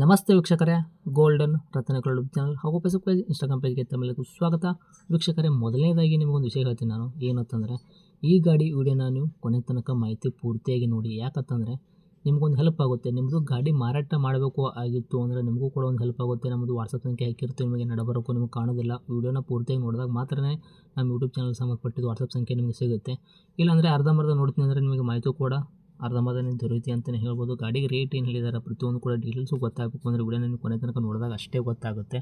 ನಮಸ್ತೆ ವೀಕ್ಷಕರೇ, golden ರತ್ನಕಲ್ YouTube channel ಹಾಗೂ ಫೇಸ್ಬುಕ್ ಪೇಜ್, ಇನ್ಸ್ಟಾಗ್ರಾಮ್ ಪೇಜ್ಗೆ ತಮ್ಮೆಲ್ಲರಿಗೂ ಸ್ವಾಗತ. ವೀಕ್ಷಕರೇ, ಮೊದಲನೇದಾಗಿ ನಿಮಗೊಂದು ವಿಷಯ ಹೇಳ್ತೀನಿ ನಾನು. ಏನಂತಂದರೆ, ಈ ಗಾಡಿ ವಿಡಿಯೋನ ನೀವು ಕೊನೆ ತನಕ ಮಾಹಿತಿ ಪೂರ್ತಿಯಾಗಿ ನೋಡಿ. ಯಾಕಂತಂದರೆ ನಿಮಗೊಂದು ಹೆಲ್ಪ್ ಆಗುತ್ತೆ. ನಿಮ್ಮದು ಗಾಡಿ ಮಾರಾಟ ಮಾಡಬೇಕು ಆಗಿತ್ತು ಅಂದರೆ ನಿಮಗೂ ಕೂಡ ಒಂದು ಹೆಲ್ಪ್ ಆಗುತ್ತೆ. ನಮ್ಮದು ವಾಟ್ಸಪ್ ಸಂಖ್ಯೆ ಹಾಕಿರ್ತೀವಿ, ನಿಮಗೆ ನಡಬರೋಕ್ಕೂ ನಿಮಗೆ ಕಾಣೋದಿಲ್ಲ. ವಿಡಿಯೋನ ಪೂರ್ತಿಯಾಗಿ ನೋಡಿದಾಗ ಮಾತ್ರ ನಮ್ಮ ಯೂಟ್ಯೂಬ್ ಚಾನಲ್ ಸಂಬಂಧಪಟ್ಟಿದ್ದು ವಾಟ್ಸಪ್ ಸಂಖ್ಯೆ ನಿಮಗೆ ಸಿಗುತ್ತೆ. ಇಲ್ಲಾಂದರೆ ಅರ್ಧಂಬರ್ಧ ನೋಡ್ತೀನಿ ಅಂದರೆ ನಿಮಗೆ ಮಾಹಿತಿ ಕೂಡ ಅರ್ಧಂಬರ್ಧನೇ ದೊರೆಯುತ್ತೆ ಅಂತಲೇ ಹೇಳ್ಬೋದು. ಗಾಡಿಗೆ ರೇಟ್ ಏನು ಹೇಳಿದ್ದಾರೆ ಪ್ರತಿಯೊಂದು ಕೂಡ ಡೀಟೇಲ್ಸು ಗೊತ್ತಾಗಬೇಕು ಅಂದರೆ ವಿಡಿಯೋನ ನೀವು ಕೊನೆ ತನಕ ನೋಡಿದಾಗ ಅಷ್ಟೇ ಗೊತ್ತಾಗುತ್ತೆ.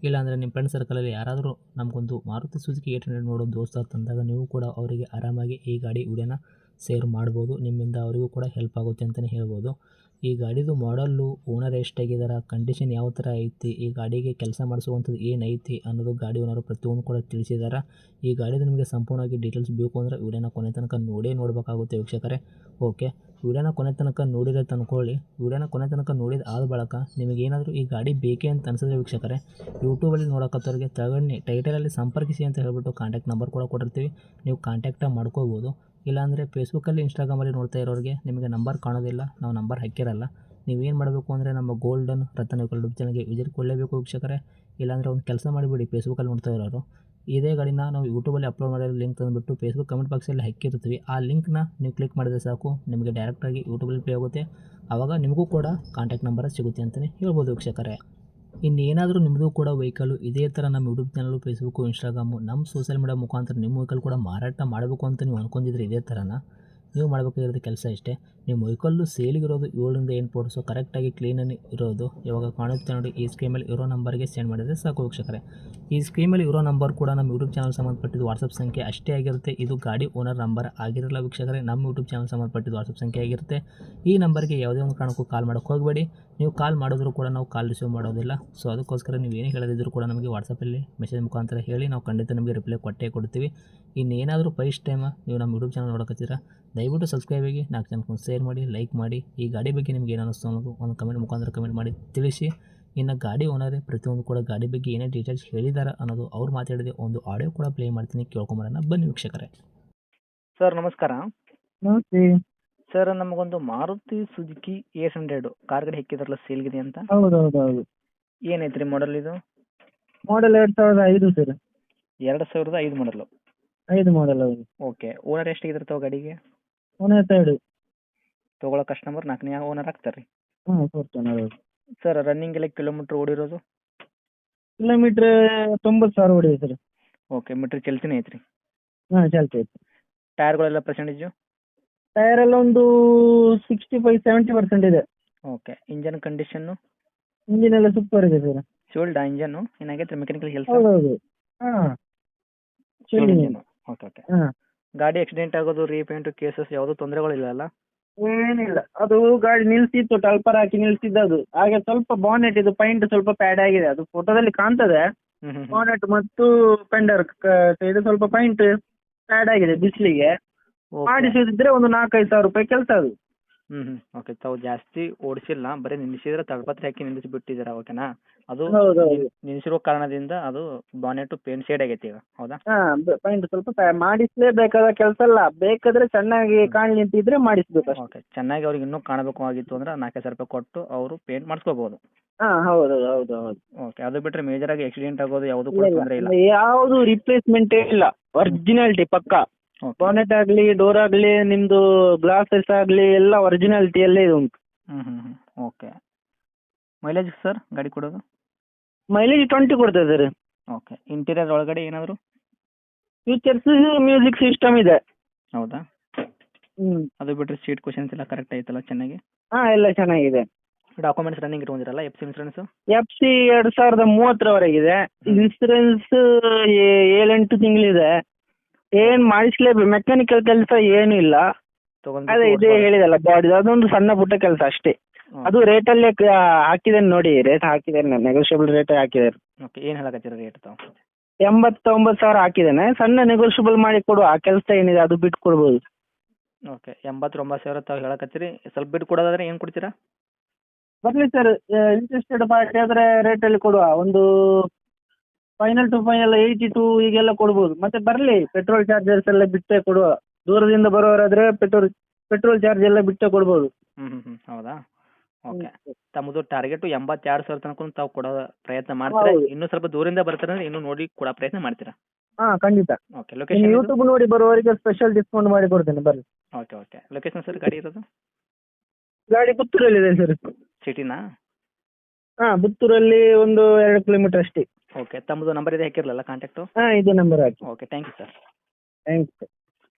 ಇಲ್ಲಾಂದರೆ ನಿಮ್ಮ ಫ್ರೆಂಡ್ ಸರ್ಕಲಲ್ಲಿ ಯಾರಾದರೂ ನಮಗೊಂದು ಮಾರುತಿ ಸುಜುಕಿ 800 ನೋಡೋ ದೋಸ್ತ ತಂದಾಗ ನೀವು ಕೂಡ ಅವರಿಗೆ ಆರಾಮಾಗಿ ಈ ಗಾಡಿ ವಿಡಿಯೋನ ಶೇರ್ ಮಾಡ್ಬೋದು. ನಿಮ್ಮಿಂದ ಅವರಿಗೂ ಕೂಡ ಹೆಲ್ಪ್ ಆಗುತ್ತೆ ಅಂತಲೇ ಹೇಳ್ಬೋದು. ಈ ಗಾಡಿದು ಮಾಡಲ್ಲು, ಓನರ್ ಎಷ್ಟಾಗಿದ್ದಾರೆ, ಕಂಡೀಷನ್ ಯಾವ ಥರ ಐತಿ, ಈ ಗಾಡಿಗೆ ಕೆಲಸ ಮಾಡಿಸುವಂಥದ್ದು ಏನೈತಿ ಅನ್ನೋದು ಗಾಡಿ ಓನರು ಪ್ರತಿಯೊಂದು ಕೂಡ ತಿಳಿಸಿದ್ದಾರೆ. ಈ ಗಾಡಿದು ನಿಮಗೆ ಸಂಪೂರ್ಣವಾಗಿ ಡೀಟೇಲ್ಸ್ ಬೇಕು ಅಂದರೆ ವಿಡಿಯೋನ ಕೊನೆ ತನಕ ನೋಡಬೇಕಾಗುತ್ತೆ ವೀಕ್ಷಕರೇ. ಓಕೆ, ವಿಡಿಯೋನ ಕೊನೆ ತನಕ ನೋಡಿದ್ರೆ ತಂದ್ಕೊಳ್ಳಿ. ವಿಡಿಯೋನ ಕೊನೆ ತನಕ ನೋಡಿದ ಆದ ಬಳಿಕ ನಿಮಗೇನಾದರೂ ಈ ಗಾಡಿ ಬೇಕೇ ಅಂತ ಅನಿಸಿದ್ರೆ ವೀಕ್ಷಕರೇ, ಯೂಟ್ಯೂಬಲ್ಲಿ ನೋಡೋಕತ್ತವ್ರಿಗೆ ತಗೊಂಡು ಟೈಟಲಲ್ಲಿ ಸಂಪರ್ಕಿಸಿ ಅಂತ ಹೇಳ್ಬಿಟ್ಟು ಕಾಂಟ್ಯಾಕ್ಟ್ ನಂಬರ್ ಕೂಡ ಕೊಟ್ಟಿರ್ತೀವಿ. ನೀವು ಕಾಂಟ್ಯಾಕ್ಟ ಮಾಡ್ಕೋಬೋದು. ಇಲ್ಲಾಂದರೆ ಫೇಸ್ಬುಕ್ಕಲ್ಲಿ, ಇನ್ಸ್ಟಾಗ್ರಾಮಲ್ಲಿ ನೋಡ್ತಾ ಇರೋರಿಗೆ ನಿಮಗೆ ನಂಬರ್ ಕಾಣೋದಿಲ್ಲ, ನಾವು ನಂಬರ್ ಹಾಕಿರಲ್ಲ. ನೀವೇನು ಮಾಡಬೇಕು ಅಂದರೆ ನಮ್ಮ ಗೋಲ್ಡನ್ ರತ್ನಕಲ್ ಯೂಟ್ಯೂಬ್ ಚಾನಲ್ಗೆ ವಿಸಿಟ್ ಕೊಡಲೇಬೇಕು ವೀಕ್ಷಕರೇ. ಇಲ್ಲಾಂದರೆ ಒಂದು ಕೆಲಸ ಮಾಡಿಬಿಡಿ, ಫೇಸ್ಬುಕ್ಕಲ್ಲಿ ನೋಡ್ತಾ ಇರೋರು, ಇದೇ ಗಾಡಿನ ನಾವು ಯೂಟ್ಯೂಬಲ್ಲಿ ಅಪ್ಲೋಡ್ ಮಾಡಿರೋ ಲಿಂಕ್ ತಂದುಬಿಟ್ಟು ಫೇಸ್ಬುಕ್ ಕಮೆಂಟ್ ಬಾಕ್ಸಲ್ಲಿ ಹಾಕಿರ್ತೀವಿ. ಆ ಲಿಂಕ್ನ ನೀವು ಕ್ಲಿಕ್ ಮಾಡಿದ್ರೆ ಸಾಕು, ನಿಮಗೆ ಡೈರೆಕ್ಟಾಗಿ ಯೂಟ್ಯೂಬಲ್ಲಿ ಪ್ಲೇ ಆಗುತ್ತೆ. ಆವಾಗ ನಿಮಗೂ ಕೂಡ ಕಾಂಟ್ಯಾಕ್ಟ್ ನಂಬರ್ ಸಿಗುತ್ತೆ ಅಂತಲೇ ಹೇಳ್ಬೋದು ವೀಕ್ಷಕರೇ. ಇನ್ನೇನಾದರೂ ನಿಮ್ಮದು ಕೂಡ ವೆಹಿಕಲ್ಲು ಇದೇ ಥರ ನಮ್ಮ ಯೂಟ್ಯೂಬ್ ಚಾನಲು, ಫೇಸ್ಬುಕ್ಕು, ಇನ್ಸ್ಟಾಗ್ರಾಮು, ನಮ್ಮ ಸೋಷಿಯಲ್ ಮೀಡಿಯಾ ಮುಖಾಂತರ ನಿಮ್ಮ ವೆಹಿಕಲ್ ಕೂಡ ಮಾರಾಟ ಮಾಡಬೇಕು ಅಂತ ನೀವು ಅಂದ್ಕೊಂಡಿದ್ರೆ ಇದೇ ಥರನ ನೀವು ಮಾಡಬೇಕಾಗಿರೋದು ಕೆಲಸ ಇಷ್ಟೇ. ನಿಮ್ಮ ವೆಹಿಕಲ್ಲು ಸೇಲಿಗಿರೋದು 7ರಿಂದ 8 ಫೋಟೋಸು ಕರೆಕ್ಟಾಗಿ ಕ್ಲೀನಲ್ಲಿ ಇರೋದು ಇವಾಗ ಕಾಣುತ್ತೆ ನೋಡಿ. ಈ ಸ್ಕ್ರೀನಲ್ಲಿ ಇರೋ ನಂಬರ್ಗೆ ಸೆಂಡ್ ಮಾಡಿದರೆ ಸಾಕು ವೀಕ್ಷಕರೇ. ಈ ಸ್ಕ್ರೀನಲ್ಲಿ ಇರೋ ನಂಬರ್ ಕೂಡ ನಮ್ಮ ಯೂಟ್ಯೂಬ್ ಚಾನಲ್ ಸಂಬಂಧಪಟ್ಟಿದ್ದು ವಾಟ್ಸಪ್ ಸಂಖ್ಯೆ ಅಷ್ಟೇ ಆಗಿರುತ್ತೆ. ಇದು ಗಾಡಿ ಓನರ್ ನಂಬರ್ ಆಗಿರಲ್ಲ ವೀಕ್ಷಕರೇ, ನಮ್ಮ ಯೂಟ್ಯೂಬ್ ಚಾನಲ್ ಸಂಬಂಧಪಟ್ಟಿದ್ದು ವಾಟ್ಸಪ್ ಸಂಖ್ಯೆ ಆಗಿರುತ್ತೆ. ಈ ನಂಬರ್ಗೆ ಯಾವುದೇ ಒಂದು ಕಾರಣಕ್ಕೂ ಕಾಲ್ ಮಾಡೋಕ್ಕೆ ಹೋಗಬೇಡಿ. ನೀವು ಕಾಲ್ ಮಾಡಿದ್ರು ಕೂಡ ನಾವು ಕಾಲ್ ರಿಸೀವ್ ಮಾಡೋದಿಲ್ಲ. ಸೊ ಅದಕ್ಕೋಸ್ಕರ ನೀವು ಏನೇ ಹೇಳದಿದ್ದರೂ ಕೂಡ ನಮಗೆ ವಾಟ್ಸಪ್ಪಲ್ಲಿ ಮೆಸೇಜ್ ಮುಖಾಂತರ ಹೇಳಿ, ನಾವು ಖಂಡಿತ ನಿಮಗೆ ರಿಪ್ಲೈ ಕೊಟ್ಟೇ ಕೊಡ್ತೀವಿ. ಇನ್ನೇನಾದರೂ ಫಸ್ಟ್ ಟೈಮ್ ನೀವು ನಮ್ಮ ಯೂಟ್ಯೂಬ್ ಚಾನಲ್ ನೋಡೋಕತ್ತೀರಾ, ದಯವಿಟ್ಟು ಸಬ್ಸ್ಕ್ರೈಬ್ ಆಗಿ 4 ಜನಕ್ಕೆ ಶೇರ್ ಮಾಡಿ, ಲೈಕ್ ಮಾಡಿ. ಈ ಗಾಡಿ ಬಗ್ಗೆ ನಿಮ್ಗೆ ಏನು ಅನ್ನಿಸ್ತು ಅನ್ನೋದು ಒಂದು ಕಮೆಂಟ್ ಮುಖಾಂತರ ಕಮೆಂಟ್ ಮಾಡಿ ತಿಳಿಸಿ. ಇನ್ನು ಗಾಡಿ ಓನರೇ ಪ್ರತಿಯೊಂದು ಕೂಡ ಗಾಡಿ ಬಗ್ಗೆ ಏನೇ ಡೀಟೇಲ್ಸ್ ಹೇಳಿದ್ದಾರೆ ಅನ್ನೋದು ಅವ್ರು ಮಾತಾಡಿದೆ ಒಂದು ಆಡಿಯೋ ಕೂಡ ಪ್ಲೇ ಮಾಡ್ತೀನಿ, ಕೇಳ್ಕೊಂಬರೋಣ ಬನ್ನಿ ವೀಕ್ಷಕರೇ. ಸರ್ ನಮಸ್ಕಾರ. ನಮಸ್ತೆ. ಸರ್ ನಮಗೊಂದು ಮಾರುತಿ ಸುಜುಕಿ 800 ಕಾರ್ ಗಾಡಿ ಹಾಕಿದ್ರಲ್ಲ ಸೇಲ್ಗಿದೆ ಅಂತ, ಹೌದು. ಏನೈತ್ರಿ ಮಾಡಲ್ ಇದು? ಮಾಡಲ್ 2005 ಸರ್. 2005 ಮಾಡಲು. 5 ಮಾಡಲ್ ಹೌದು. ಓಕೆ, ಓನರ್ ಎಷ್ಟಾಗಿದ್ರೆ ತಾವು ಗಾಡಿಗೆ? ಓನರ್ 2. ತೊಗೊಳ್ಳೋ ಕಸ್ಟಮರ್ 4ನೇ ಓನರ್ ಆಗ್ತಾರೆ ರೀ. ಫಾರ್ಚುನರ್ ಹೌದು. ಸರ್ ರನ್ನಿಂಗ್ ಎಲ್ಲ ಕಿಲೋಮೀಟ್ರ್ ಓಡಿರೋದು? ಕಿಲೋಮೀಟ್ರ್ 90,000 ಹೊಡಿದೆ ಸರ್. ಓಕೆ, ಮೀಟ್ರ್ ಚಲ್ತಿನೇ ಐತ್ರಿ? ಚಾಲ್ತಿ ಐತೆ. ಟೈರ್ಗಳೆಲ್ಲ ಪರ್ಸೆಂಟೇಜು? ಟೈರ್ ಎಲ್ಲ ಒಂದು 65-70% ಇದೆ. Okay, engine condition? ಇಂಜಿನ್ ಎಲ್ಲ ಸೂಪರ್ ಇದೆ ಸರ್. ಶೋಲ್ಡಾ ಇಂಜನ್ನು ಏನಾಗೈತೆ ಮೆಕ್ಯಾನಿಕಲ್ ಕೆಲಸ? ಹೌದು. ಇಂಜನ್ನು. ಓಕೆ. ಗಾಡಿ ಆಕ್ಸಿಡೆಂಟ್ ಆಗೋದು, ರೀಪೇಂಟು, ಕೇಸಸ್ ಯಾವುದೂ ತೊಂದರೆಗಳಿಲ್ಲ ಅಲ್ಲ? ಏನಿಲ್ಲ, ಅದು ಗಾಡಿ ನಿಲ್ಸಿತ್ತು, ಟಲ್ಪರ್ ಹಾಕಿ ನಿಲ್ಸಿದ್ದು. ಹಾಗೆ ಸ್ವಲ್ಪ ಬಾನೆಟ್ ಇದು ಪೈಂಟ್ ಸ್ವಲ್ಪ ಪ್ಯಾಡ್ ಆಗಿದೆ, ಅದು ಫೋಟೋದಲ್ಲಿ ಕಾಣ್ತದೆ. ಬಾನೆಟ್ ಮತ್ತು ಫೆಂಡರ್ ಇದು ಸ್ವಲ್ಪ ಪೈಂಟ್ ಪ್ಯಾಡ್ ಆಗಿದೆ ಬಿಸಿಲಿಗೆ. ಮಾಡಿಸಿದ್ರೆ ಒಂದು 4-5 ಸಾವಿರ ರೂಪಾಯಿ ಕೆಲಸ ಅದು. ಓಕೆ, ತಾವು ಜಾಸ್ತಿ ಓಡಿಸಿಲ್ಲ, ಬರೀ ನಿಲ್ಲಿಸಿದ್ರೆ ತಳಪತ್ರೆ ಹಾಕಿ ನಿಲ್ಲಿಸಿ ಬಿಟ್ಟಿದ್ದೀರಾ, ಓಕೆನಾ? ಅದು ಹೌದೌದು. ನಿಲ್ಲಿಸಿರೋ ಕಾರಣದಿಂದ ಅದು ಬಾನೆಟ್ ಪೇಂಟ್ ಶೇಡ್ ಆಗೈತಿ ಈಗ, ಹೌದಾ? ಪೈಂಟ್ ಸ್ವಲ್ಪ ಮಾಡಿಸ್ಲೇಬೇಕಾದ ಕೆಲಸ ಅಲ್ಲ, ಬೇಕಾದ್ರೆ ಚೆನ್ನಾಗಿ ಕಾಣಿ ನಿಂತಿದ್ರೆ ಮಾಡಿಸ್ಬೇಕು ಅಷ್ಟೇ. ಓಕೆ, ಚೆನ್ನಾಗಿ ಅವ್ರಿಗೆ ಇನ್ನೂ ಕಾಣಬೇಕು ಆಗಿತ್ತು ಅಂದ್ರೆ 4,000 ರೂಪಾಯಿ ಕೊಟ್ಟು ಅವರು ಪೇಂಟ್ ಮಾಡಿಸ್ಕೋಬಹುದು. ಹೌದು. ಓಕೆ, ಅದು ಬಿಟ್ಟರೆ ಮೇಜರ್ ಆಗಿ ಆಕ್ಸಿಡೆಂಟ್ ಆಗೋದು ಯಾವುದು ಕೂಡ ತೊಂದರೆ ಇಲ್ಲ? ಯಾವುದು ರಿಪ್ಲೇಸ್ಮೆಂಟ್ ಇಲ್ಲ, ಒರಿಜಿನಾಲಿಟಿ ಪಕ್ಕ. ಬಾನೆಟ್ ಆಗ್ಲಿ, ಡೋರ್ ಆಗ್ಲಿ, ನಿಮ್ದು ಗ್ಲಾಸಸ್ ಆಗ್ಲಿ ಎಲ್ಲ ಒರಿಜಿನಾಲಿಟಿಯಲ್ಲೇ ಉಂಟು. ಓಕೆ, ಮೈಲೇಜ್ ಸರ್ ಗಾಡಿ ಕೊಡೋದು? ಮೈಲೇಜ್ 20 ಕೊಡ್ತದೆ ಸರ್. ಓಕೆ, ಇಂಟೀರಿಯರ್ ಒಳಗಡೆ ಏನಾದರೂ ಫೀಚರ್ಸ್ ಮ್ಯೂಸಿಕ್ ಸಿಸ್ಟಮ್ ಇದೆ. ಹೌದಾ? ಅದು ಬಿಟ್ಟರೆ ಸೀಟ್ ಕ್ವಶನ್ಸ್ ಎಲ್ಲ ಕರೆಕ್ಟ್ ಐತಲ್ಲ ಚೆನ್ನಾಗಿ? ಎಲ್ಲ ಚೆನ್ನಾಗಿದೆ. ಡಾಕ್ಯುಮೆಂಟ್ಸ್ ರನ್ನಿಂಗ್ ಇಟ್ಕೊಂಡಿರಲ್ಲ? FC insurance? FC 2030 ಇನ್ಸೂರೆನ್ಸ್ 7-8 ತಿಂಗಳಿದೆ. ಏನ್ ಮಾಡಿಸ್ಲೇಬೇಕು, ಮೆಕ್ಯಾನಿಕಲ್ ಕೆಲಸ ಏನು ಇಲ್ಲ. ಅದೇ ಇದೇ ಹೇಳಿದಲ್ಲ ಬಾಡಿ, ಅದೊಂದು ಸಣ್ಣ ಪುಟ್ಟ ಕೆಲಸ ಅಷ್ಟೇ. ಅದು ರೇಟಲ್ಲೇ ಹಾಕಿದ್ದೇನೆ ನೋಡಿ, ರೇಟ್ ಹಾಕಿದ್ದೇನೆ, ನೆಗೋಷಿಯಬಲ್ ರೇಟ್ ಹಾಕಿದ್ದೇನೆ. ಓಕೆ, ಏನು ಹೇಳಕತ್ತೀರ ರೇಟ್ ತಾವು? 89,000 ಹಾಕಿದ್ದೇನೆ. ಸಣ್ಣ ನೆಗೋಷಿಯಬಲ್ ಮಾಡಿ ಕೊಡು, ಆ ಕೆಲಸ ಏನಿದೆ ಅದು ಬಿಟ್ಟು ಕೊಡ್ಬೋದು. ಓಕೆ, 89,000 ತಾವು ಹೇಳಕತ್ತೀರಿ. ಸ್ವಲ್ಪ ಬಿಟ್ಟು ಕೊಡೋದಾದ್ರೆ ಏನು ಕೊಡ್ತೀರಾ? ಬರಲಿ ಸರ್, ಇಂಟ್ರೆಸ್ಟೆಡ್ ಪಾರ್ಟಿ ಆದರೆ ರೇಟಲ್ಲಿ ಕೊಡುವ. ಒಂದು ಫೈನಲ್ ಟು ಫೈನಲ್ 82 ಹೀಗೆಲ್ಲ ಕೊಡ್ಬೋದು. ಮತ್ತೆ ಬರಲಿ, ಪೆಟ್ರೋಲ್ ಚಾರ್ಜಸ್ ಎಲ್ಲ ಬಿಟ್ಟೇ ಕೊಡುವ. ದೂರದಿಂದ ಬರೋರಾದ್ರೆ ಪೆಟ್ರೋಲ್ ಚಾರ್ಜ್ ಎಲ್ಲ ಬಿಟ್ಟೇ ಕೊಡ್ಬೋದು. ಹೌದಾ? ಓಕೆ ತಮ್ಮದು ಟಾರ್ಗೆಟು 82,000 ತನಕ ತಾವು ಕೊಡೋ ಪ್ರಯತ್ನ ಮಾಡ್ತೀರಾ? ಹೌದು. ಇನ್ನೂ ಸ್ವಲ್ಪ ದೂರಿಂದ ಬರ್ತಾರೆ ಅಂದ್ರೆ ಇನ್ನೂ ನೋಡಿ ಕೊಡೋ ಪ್ರಯತ್ನ ಮಾಡ್ತೀರಾ? ಹಾ ಖಂಡಿತ. ಓಕೆ ಇನ್ನು ಲೊಕೇಶನ್ ಯೂಟ್ಯೂಬ್ ನೋಡಿ ಬರುವವರಿಗೆ ಸ್ಪೆಷಲ್ ಡಿಸ್ಕೌಂಟ್ ಮಾಡಿ ಕೊಡ್ತೇನೆ ಬರ್ರಿ. ಓಕೆ ಲೊಕೇಶನ್ ಸರ್ ಗಾಡಿ ಇರೋದು ಗಾಡಿ ಪುತ್ತೂರಲ್ಲಿದೆ ಸರ್. ಸಿಟಿನಾ? ಹಾ ಪುತ್ತೂರಲ್ಲಿ ಒಂದು 2 ಕಿಲೋಮೀಟರ್ ಅಷ್ಟೇ. ಓಕೆ ತಮ್ಮದು ನಂಬರ್ ಇದೆ ಹಾಕಿರಲಿಲ್ಲ ಕಾಂಟ್ಯಾಕ್ಟು? ಹಾ ಇದೇ ನಂಬರ್ ಹಾಕಿ. Okay thank you sir. Thanks.